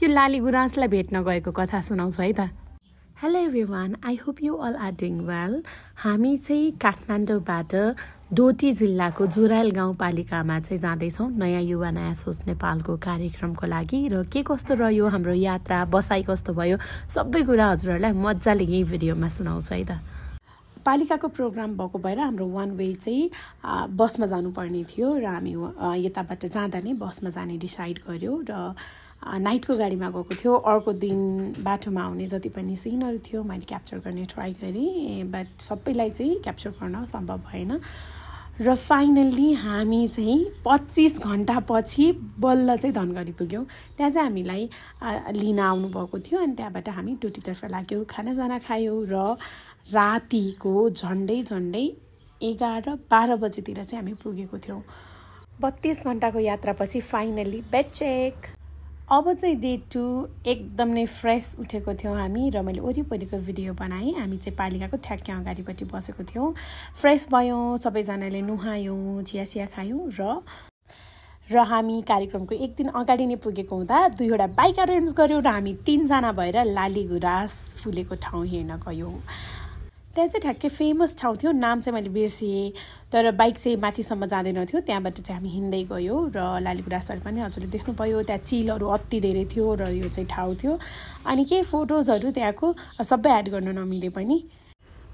यो लाली गुराँसलाई भेट्न गएको कथा सुनाउँछु है त। Hello everyone, I hope you all are doing well. हामी चाहिँ काठमाडौँबाट डोटी जिल्लाको जुरायल गाउँपालिकामा चाहिँ जाँदैछौँ नयाँ युवा नयाँ सोच नेपालको कार्यक्रमको लागि। र के कस्तो रह्यो हाम्रो यात्रा, बसाइ कस्तो भयो, सबै कुरा हजुरहरूलाई मजाले यही भिडियोमा सुनाउँछु है त। पालिकाको प्रोग्राम भएको भएर हाम्रो वान वे चाहिँ बसमा जानुपर्ने थियो र हामी यताबाट जाँदा नै बसमा जाने डिसाइड गर्यो र नाइटको गाडीमा गएको थियो। अर्को दिन बाटोमा आउने जति पनि सिनहरू थियो मैले क्याप्चर गर्ने ट्राई गरेँ, बट सबैलाई चाहिँ क्याप्चर गर्न सम्भव भएन। र फाइनल्ली हामी चाहिँ 25 घन्टापछि बल्ल चाहिँ धनगढी पुग्यौँ। त्यहाँ चाहिँ हामीलाई लिन आउनुभएको थियो अनि त्यहाँबाट हामी डोटीतर्फ लाग्यौँ। खानाजाना खायौँ र रातिको झन्डै 11-12 बजेतिर चाहिँ हामी पुगेको थियौँ। 32 घन्टाको यात्रापछि फाइनल्ली बेड चेक। अब चाहिँ डे 2 एकदम नै फ्रेस उठेको थियौँ हामी र मैले वरिपरिको भिडियो बनाएँ। हामी चाहिँ पालिकाको ठ्याक्कै अगाडिपट्टि बसेको थियौँ। फ्रेस भयौँ, सबैजनाले नुहायौँ, चिया खायौँ र हामी कार्यक्रमको एक दिन अगाडि नै पुगेको हुँदा 2वटा बाइक अरेन्ज गऱ्यौँ र हामी 3 जना भएर लाली गुराँस फुलेको ठाउँ हेर्न गयौँ। त्यहाँ चाहिँ ठ्याक्कै फेमस ठाउँ थियो, नाम चाहिँ मैले बिर्सेँ, तर बाइक चाहिँ माथिसम्म जाँदैन थियो। त्यहाँबाट चाहिँ हामी हिँड्दै गयौँ र लाली गुराँसहरू पनि हजुरले देख्नुभयो। त्यहाँ चिलहरू अति धेरै थियो र यो चाहिँ ठाउँ थियो। अनि केही फोटोजहरू त्यहाँको सबै एड गर्न नमिले पनि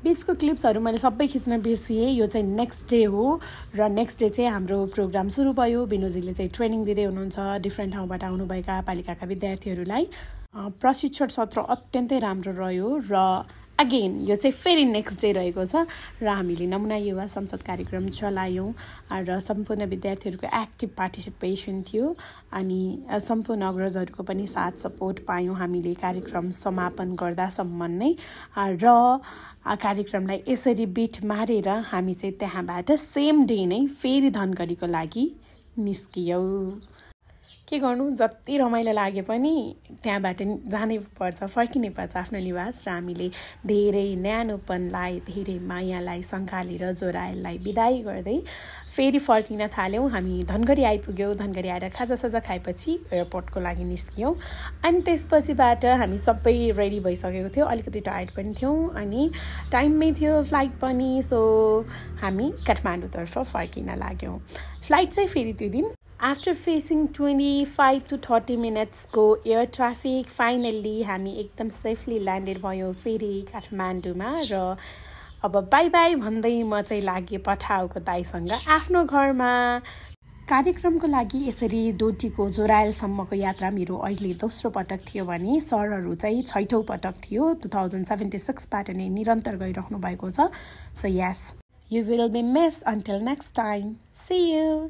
बिचको क्लिप्सहरू मैले सबै खिच्न बिर्सिएँ। यो चाहिँ नेक्स्ट डे हो र नेक्स्ट डे चाहिँ हाम्रो प्रोग्राम सुरु भयो। बिनुजीले चाहिँ ट्रेनिङ दिँदै हुनुहुन्छ डिफ्रेन्ट ठाउँबाट आउनुभएका पालिकाका विद्यार्थीहरूलाई। प्रशिक्षण सत्र अत्यन्तै राम्रो रह्यो र अगेन यो चाहिँ फेरि नेक्स्ट डे रहेको छ र हामीले नमुना युवा संसद कार्यक्रम चलायौँ र सम्पूर्ण विद्यार्थीहरूको एक्टिभ पार्टिसिपेसन थियो अनि सम्पूर्ण अग्रजहरूको पनि साथ सपोर्ट पायौँ हामीले कार्यक्रम समापन गर्दासम्म नै। र कार्यक्रमलाई यसरी बिट मारेर हामी चाहिँ त्यहाँबाट सेम डे नै फेरि धनगढीको लागि निस्कियौँ। के गर्नु, जति रमाइलो लागे पनि त्यहाँबाट जानै पर्छ, फर्किनै पर्छ आफ्नो निवास। र हामीले धेरै न्यानोपनलाई, धेरै मायालाई सँगालेर जुरायललाई बिदाई गर्दै फेरि फर्किन थाल्यौँ। हामी धनगढी आइपुग्यौँ। धनगढी आएर खाजासाजा खाएपछि एयरपोर्टको लागि निस्कियौँ। अनि त्यसपछिबाट हामी सबै रेडी भइसकेको थियो, अलिकति टायर्ड पनि थियौँ अनि टाइममै थियो फ्लाइट पनि। सो हामी काठमाडौँतर्फ फर्किन लाग्यौँ। फ्लाइट चाहिँ फेरि त्यो दिन आफ्टर फेसिङ 25 to 30 मिनट्सको एयर ट्राफिक फाइनल्ली हामी एकदम सेफली ल्यान्डेड भयौँ फेरि काठमाडौँमा। र अब बाई बाई भन्दै म चाहिँ लागेँ पठाउको दाइसँग आफ्नो घरमा। कार्यक्रमको लागि यसरी डोटीको जुरायलसम्मको यात्रा मेरो अहिले दोस्रो पटक थियो भने सरहरू चाहिँ 6औं पटक थियो। 2076बाट नै निरन्तर गइराख्नु भएको छ। So yes, you will be miss until next time. See you.